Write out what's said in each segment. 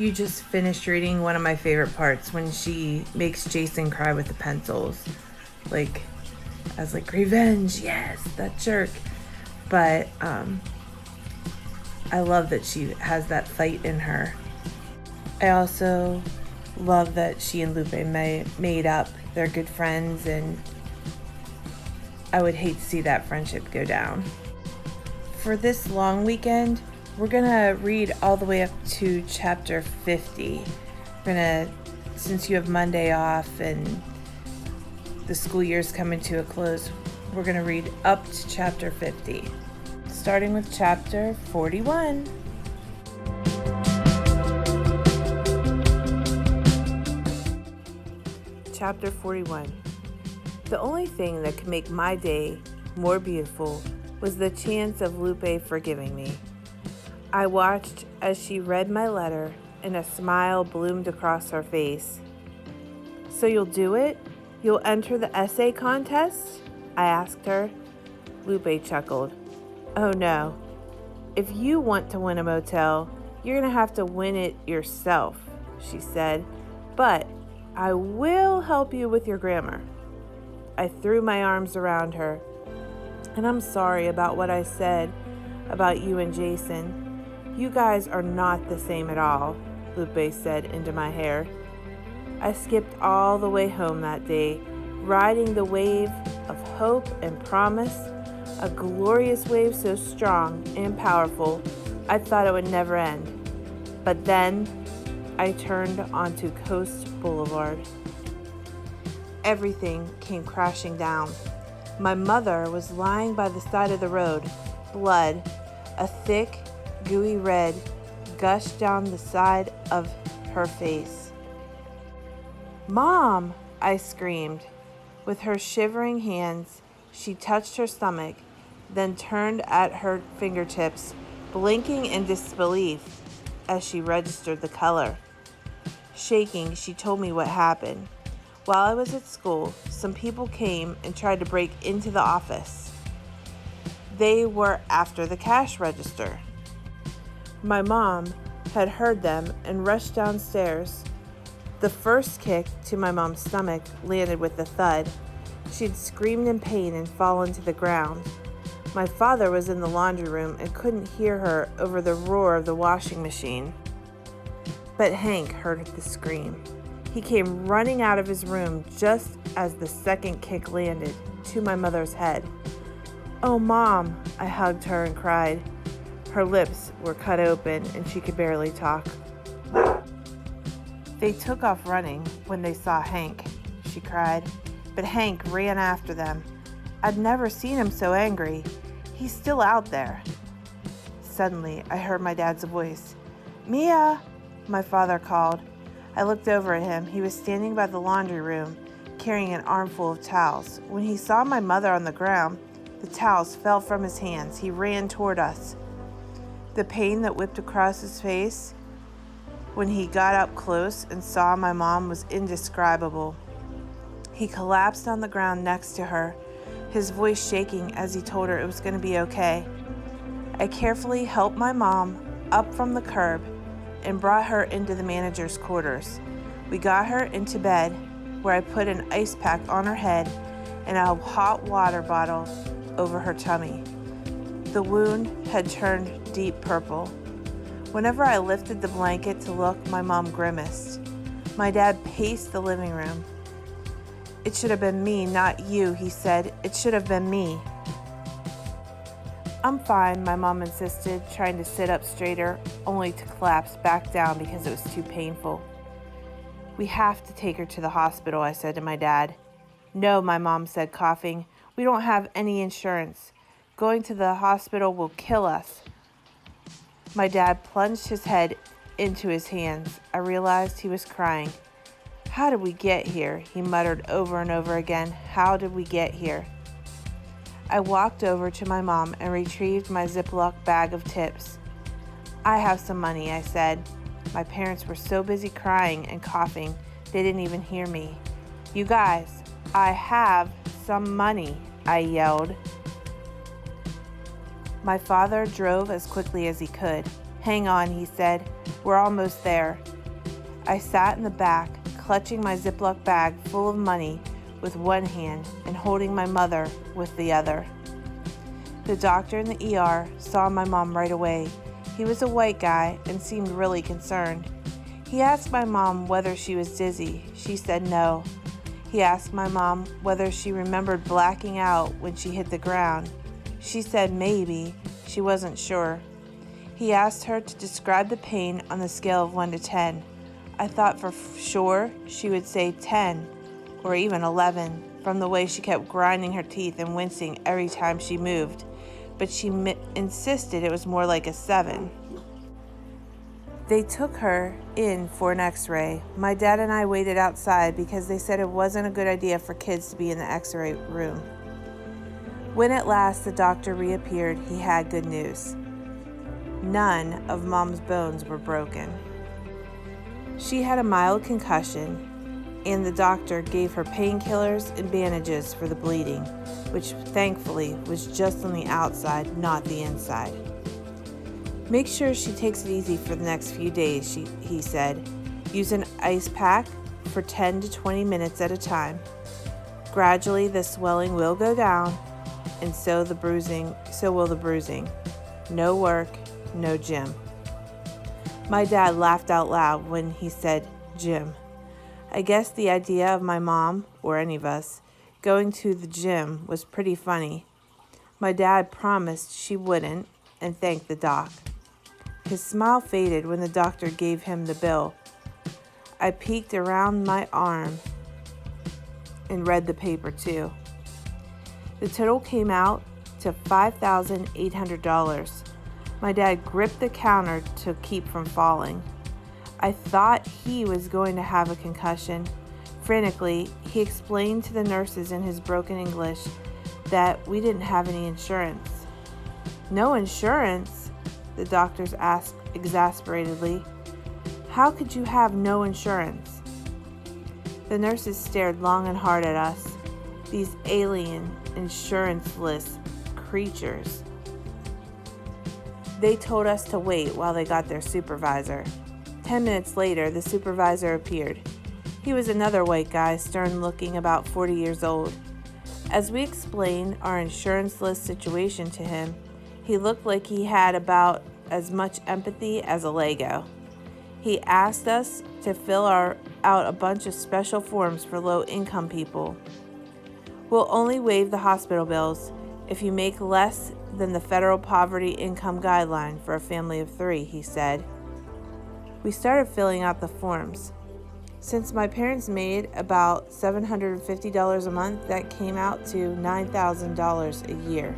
You just finished reading one of my favorite parts when she makes Jason cry with the pencils. Like, I was like, revenge, yes, that jerk. But I love that she has that fight in her. I also love that she and Lupe made up. They're good friends, and I would hate to see that friendship go down. For this long weekend, we're gonna read all the way up to chapter 50. Since you have Monday off and the school year's coming to a close, we're gonna read up to chapter 50, starting with chapter 41. Chapter 41. The only thing that could make my day more beautiful was the chance of Lupe forgiving me. I watched as she read my letter, and a smile bloomed across her face. So you'll do it? You'll enter the essay contest? I asked her. Lupe chuckled. Oh no. If you want to win a motel, you're going to have to win it yourself, she said. But I will help you with your grammar. I threw my arms around her. And I'm sorry about what I said about you and Jason. You guys are not the same at all, Lupe said into my hair. I skipped all the way home that day, riding the wave of hope and promise, a glorious wave so strong and powerful, I thought it would never end. But then I turned onto Coast Boulevard. Everything came crashing down. My mother was lying by the side of the road. Blood, a thick, gooey red, gushed down the side of her face. Mom, I screamed. With her shivering hands, she touched her stomach, then turned at her fingertips, blinking in disbelief as she registered the color. Shaking, she told me what happened. While I was at school, some people came and tried to break into the office. They were after the cash register. My mom had heard them and rushed downstairs. The first kick to my mom's stomach landed with a thud. She'd screamed in pain and fallen to the ground. My father was in the laundry room and couldn't hear her over the roar of the washing machine. But Hank heard the scream. He came running out of his room just as the second kick landed to my mother's head. Oh, Mom, I hugged her and cried. Her lips were cut open and she could barely talk. They took off running when they saw Hank, she cried. But Hank ran after them. I'd never seen him so angry. He's still out there. Suddenly, I heard my dad's voice. Mia, my father called. I looked over at him. He was standing by the laundry room, carrying an armful of towels. When he saw my mother on the ground, the towels fell from his hands. He ran toward us. The pain that whipped across his face when he got up close and saw my mom was indescribable. He collapsed on the ground next to her, his voice shaking as he told her it was going to be okay. I carefully helped my mom up from the curb and brought her into the manager's quarters. We got her into bed, where I put an ice pack on her head and a hot water bottle over her tummy. The wound had turned deep purple. Whenever I lifted the blanket to look, my mom grimaced. My dad paced the living room. It should have been me, not you, he said. It should have been me. I'm fine, my mom insisted, trying to sit up straighter, only to collapse back down because it was too painful. We have to take her to the hospital, I said to my dad. No, my mom said, coughing. We don't have any insurance. Going to the hospital will kill us. My dad plunged his head into his hands. I realized he was crying. How did we get here? He muttered over and over again. How did we get here? I walked over to my mom and retrieved my Ziploc bag of tips. I have some money, I said. My parents were so busy crying and coughing, they didn't even hear me. You guys, I have some money, I yelled. My father drove as quickly as he could. "Hang on," he said. "We're almost there." I sat in the back, clutching my Ziploc bag full of money with one hand and holding my mother with the other. The doctor in the ER saw my mom right away. He was a white guy and seemed really concerned. He asked my mom whether she was dizzy. She said no. He asked my mom whether she remembered blacking out when she hit the ground. She said maybe. She wasn't sure. He asked her to describe the pain on the scale of 1 to 10. I thought for sure she would say 10 or even 11 from the way she kept grinding her teeth and wincing every time she moved, but she insisted it was more like a 7. They took her in for an x-ray. My dad and I waited outside because they said it wasn't a good idea for kids to be in the x-ray room. When at last the doctor reappeared, he had good news. None of Mom's bones were broken. She had a mild concussion, and the doctor gave her painkillers and bandages for the bleeding, which thankfully was just on the outside, not the inside. "Make sure she takes it easy for the next few days," he said. "Use an ice pack for 10 to 20 minutes at a time. Gradually the swelling will go down, and so will the bruising. No work, no gym." My dad laughed out loud when he said gym. I guess the idea of my mom, or any of us, going to the gym was pretty funny. My dad promised she wouldn't and thanked the doc. His smile faded when the doctor gave him the bill. I peeked around my arm and read the paper too. The total came out to $5,800. My dad gripped the counter to keep from falling. I thought he was going to have a concussion. Frantically, he explained to the nurses in his broken English that we didn't have any insurance. "No insurance?" the doctors asked exasperatedly. "How could you have no insurance?" The nurses stared long and hard at us, these alien, insurance-less creatures. They told us to wait while they got their supervisor. 10 minutes later, the supervisor appeared. He was another white guy, stern-looking, about 40 years old. As we explained our insurance-less situation to him, he looked like he had about as much empathy as a Lego. He asked us to fill out a bunch of special forms for low-income people. "We'll only waive the hospital bills if you make less than the federal poverty income guideline for a family of 3, he said. We started filling out the forms. Since my parents made about $750 a month, that came out to $9,000 a year.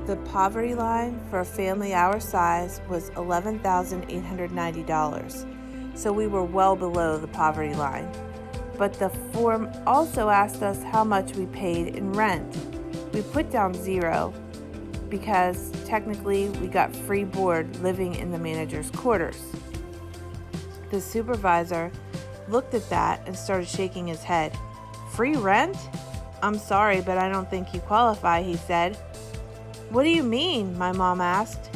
The poverty line for a family our size was $11,890, so we were well below the poverty line. But the form also asked us how much we paid in rent. We put down 0 because technically we got free board living in the manager's quarters. The supervisor looked at that and started shaking his head. "Free rent? I'm sorry, but I don't think you qualify," he said. "What do you mean?" my mom asked.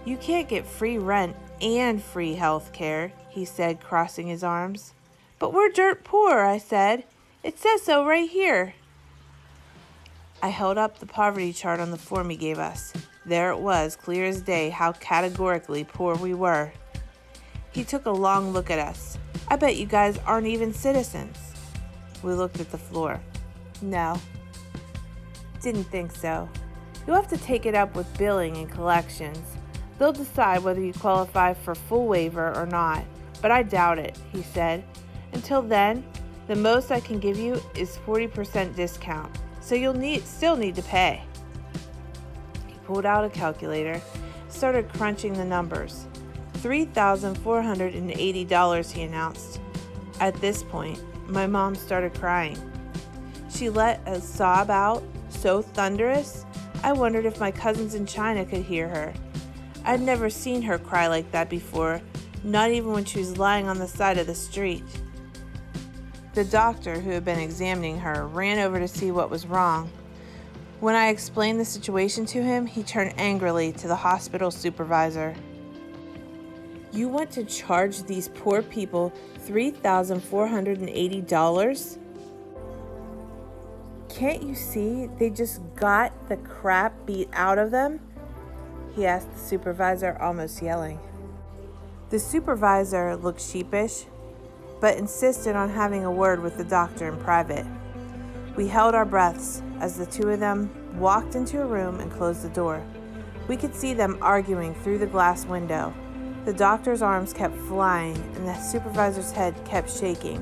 "You can't get free rent and free health care," he said, crossing his arms. "But we're dirt poor," I said. "It says so right here." I held up the poverty chart on the form he gave us. There it was, clear as day, how categorically poor we were. He took a long look at us. "I bet you guys aren't even citizens." We looked at the floor. "No. Didn't think so. You'll have to take it up with billing and collections. They'll decide whether you qualify for full waiver or not, but I doubt it," he said. "Until then, the most I can give you is 40% discount, so you'll still need to pay." He pulled out a calculator, started crunching the numbers. $3,480, he announced. At this point, my mom started crying. She let a sob out so thunderous, I wondered if my cousins in China could hear her. I'd never seen her cry like that before, not even when she was lying on the side of the street. The doctor, who had been examining her, ran over to see what was wrong. When I explained the situation to him, he turned angrily to the hospital supervisor. "You want to charge these poor people $3,480? Can't you see they just got the crap beat out of them?" he asked the supervisor, almost yelling. The supervisor looked sheepish, but insisted on having a word with the doctor in private. We held our breaths as the two of them walked into a room and closed the door. We could see them arguing through the glass window. The doctor's arms kept flying and the supervisor's head kept shaking.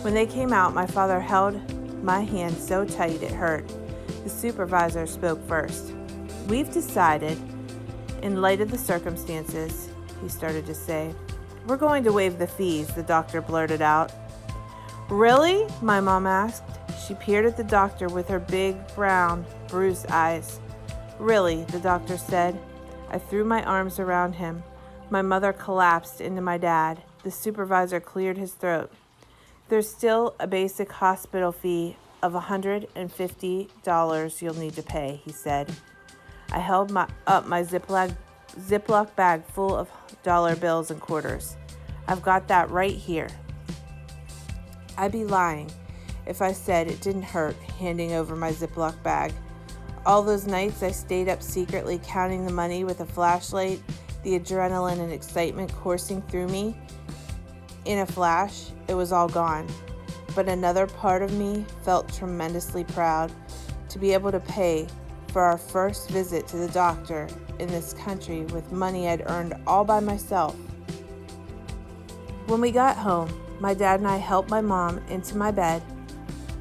When they came out, my father held my hand so tight it hurt. The supervisor spoke first. "We've decided, in light of the circumstances," he started to say. "We're going to waive the fees," the doctor blurted out. "Really?" my mom asked. She peered at the doctor with her big, brown, bruised eyes. "Really," the doctor said. I threw my arms around him. My mother collapsed into my dad. The supervisor cleared his throat. "There's still a basic hospital fee of $150 you'll need to pay," he said. I held up my Ziploc bag full of dollar bills and quarters. "I've got that right here." I'd be lying if I said it didn't hurt handing over my Ziploc bag. All those nights I stayed up secretly counting the money with a flashlight, the adrenaline and excitement coursing through me. In a flash, it was all gone. But another part of me felt tremendously proud to be able to pay for our first visit to the doctor in this country with money I'd earned all by myself. When we got home, my dad and I helped my mom into my bed.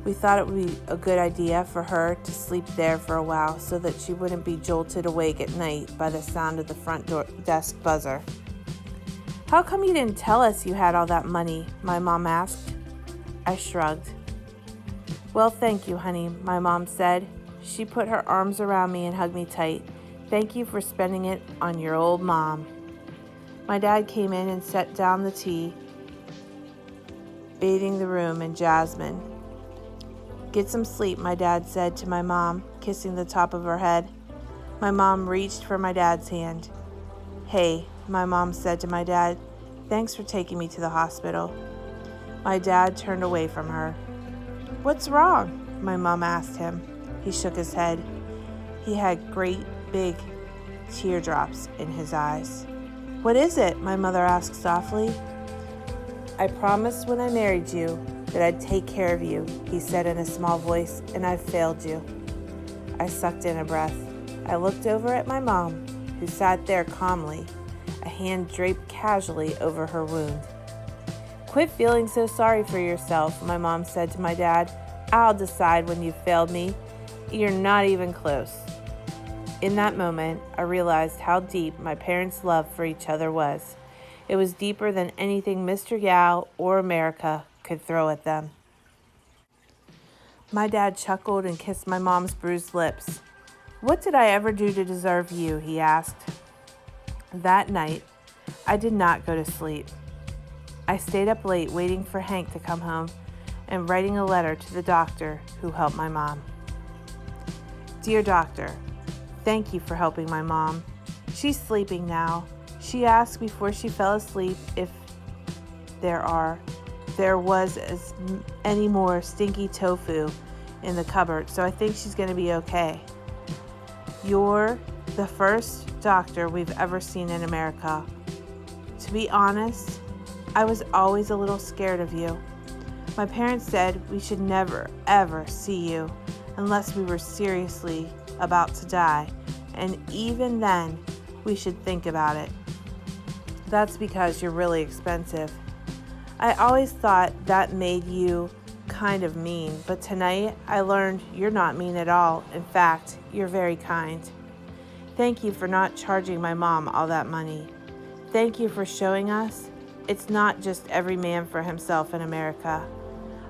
We thought it would be a good idea for her to sleep there for a while so that she wouldn't be jolted awake at night by the sound of the front desk buzzer. "How come you didn't tell us you had all that money?" my mom asked. I shrugged. "Well, thank you, honey," my mom said. She put her arms around me and hugged me tight. "Thank you for spending it on your old mom." My dad came in and set down the tea, bathing the room in jasmine. "Get some sleep," my dad said to my mom, kissing the top of her head. My mom reached for my dad's hand. "Hey," my mom said to my dad, "thanks for taking me to the hospital." My dad turned away from her. "What's wrong?" my mom asked him. He shook his head. He had great big teardrops in his eyes. "What is it?" my mother asked softly. "I promised when I married you that I'd take care of you," he said in a small voice, "and I've failed you." I sucked in a breath. I looked over at my mom, who sat there calmly, a hand draped casually over her wound. "Quit feeling so sorry for yourself," my mom said to my dad. "I'll decide when you've failed me. You're not even close." In that moment, I realized how deep my parents' love for each other was. It was deeper than anything Mr. Yao or America could throw at them. My dad chuckled and kissed my mom's bruised lips. "What did I ever do to deserve you?" he asked. That night, I did not go to sleep. I stayed up late waiting for Hank to come home and writing a letter to the doctor who helped my mom. "Dear doctor, thank you for helping my mom. She's sleeping now. She asked before she fell asleep if there was any more stinky tofu in the cupboard, so I think she's going to be okay. You're the first doctor we've ever seen in America. To be honest, I was always a little scared of you. My parents said we should never, ever see you unless we were seriously about to die, and even then, we should think about it. That's because you're really expensive. I always thought that made you kind of mean, but tonight I learned you're not mean at all. In fact, you're very kind. Thank you for not charging my mom all that money. Thank you for showing us it's not just every man for himself in America.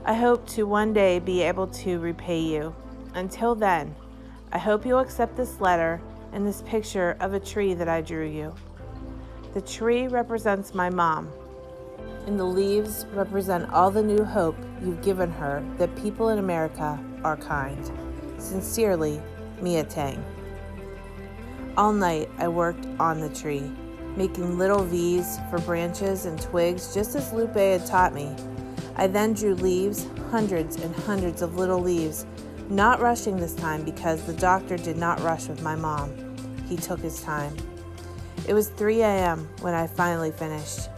I hope to one day be able to repay you. Until then, I hope you'll accept this letter and this picture of a tree that I drew you. The tree represents my mom, and the leaves represent all the new hope you've given her that people in America are kind. Sincerely, Mia Tang. All night I worked on the tree, making little V's for branches and twigs just as Lupe had taught me. I then drew leaves, hundreds and hundreds of little leaves, not rushing this time because the doctor did not rush with my mom. He took his time. It was 3 a.m. when I finally finished.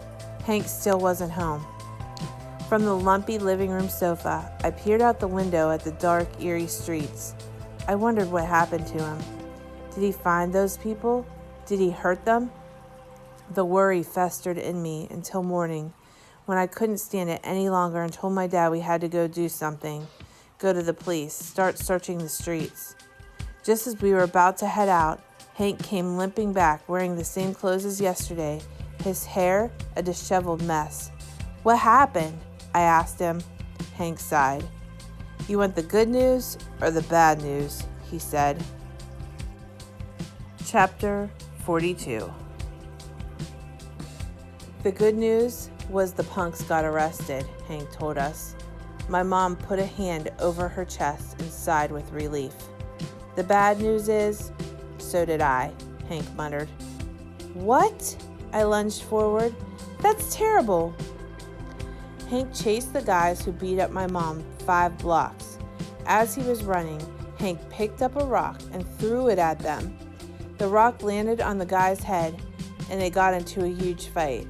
Hank still wasn't home. From the lumpy living room sofa, I peered out the window at the dark, eerie streets. I wondered what happened to him. Did he find those people? Did he hurt them? The worry festered in me until morning, when I couldn't stand it any longer and told my dad we had to go do something, go to the police, start searching the streets. Just as we were about to head out, Hank came limping back, wearing the same clothes as yesterday, his hair a disheveled mess. "What happened?" I asked him. Hank sighed. "You want the good news or the bad news?" he said. Chapter 42. The good news was the punks got arrested, Hank told us. My mom put a hand over her chest and sighed with relief. The bad news is, so did I, Hank muttered. What? I lunged forward. That's terrible. Hank chased the guys who beat up my mom 5 blocks. As he was running, Hank picked up a rock and threw it at them. The rock landed on the guy's head, and they got into a huge fight.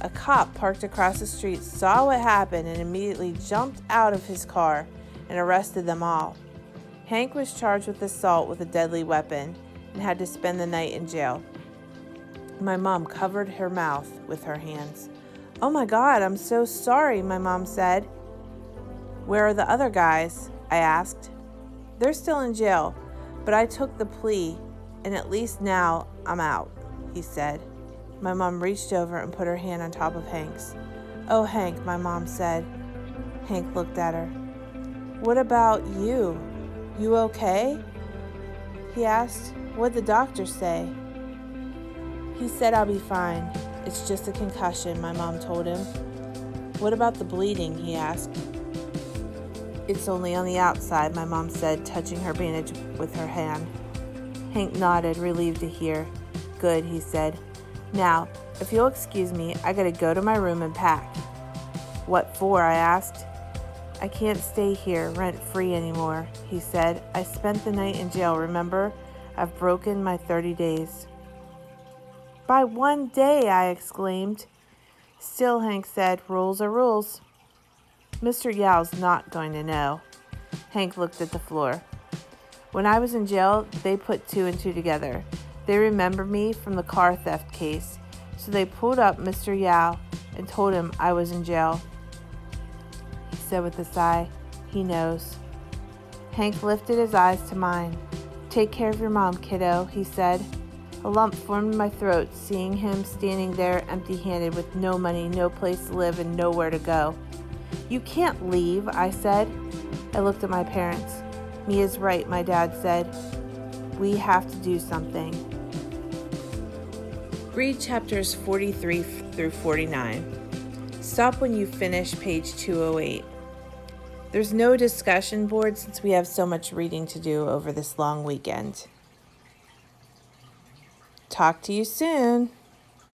A cop parked across the street saw what happened and immediately jumped out of his car and arrested them all. Hank was charged with assault with a deadly weapon and had to spend the night in jail. My mom covered her mouth with her hands. "Oh my God, I'm so sorry," my mom said. "Where are the other guys?" I asked. "They're still in jail, but I took the plea, and at least now I'm out," he said. My mom reached over and put her hand on top of Hank's. "Oh, Hank," my mom said. Hank looked at her. "What about you? You okay?" he asked. "What'd the doctor say?" "He said I'll be fine. It's just a concussion," my mom told him. "What about the bleeding?" he asked. "It's only on the outside," my mom said, touching her bandage with her hand. Hank nodded, relieved to hear. "Good," he said. "Now, if you'll excuse me, I gotta go to my room and pack." "What for?" I asked. "I can't stay here rent-free anymore," he said. "I spent the night in jail, remember? I've broken my 30 days. "By 1 day," I exclaimed. "Still," Hank said, "rules are rules." "Mr. Yao's not going to know." Hank looked at the floor. "When I was in jail, they put 2 and 2 together. They remembered me from the car theft case, so they pulled up Mr. Yao and told him I was in jail." He said with a sigh, "He knows." Hank lifted his eyes to mine. "Take care of your mom, kiddo," he said. A lump formed in my throat, seeing him standing there empty-handed with no money, no place to live, and nowhere to go. "You can't leave," I said. I looked at my parents. "Mia's right," my dad said. "We have to do something." Read chapters 43 through 49. Stop when you finish page 208. There's no discussion board since we have so much reading to do over this long weekend. Talk to you soon.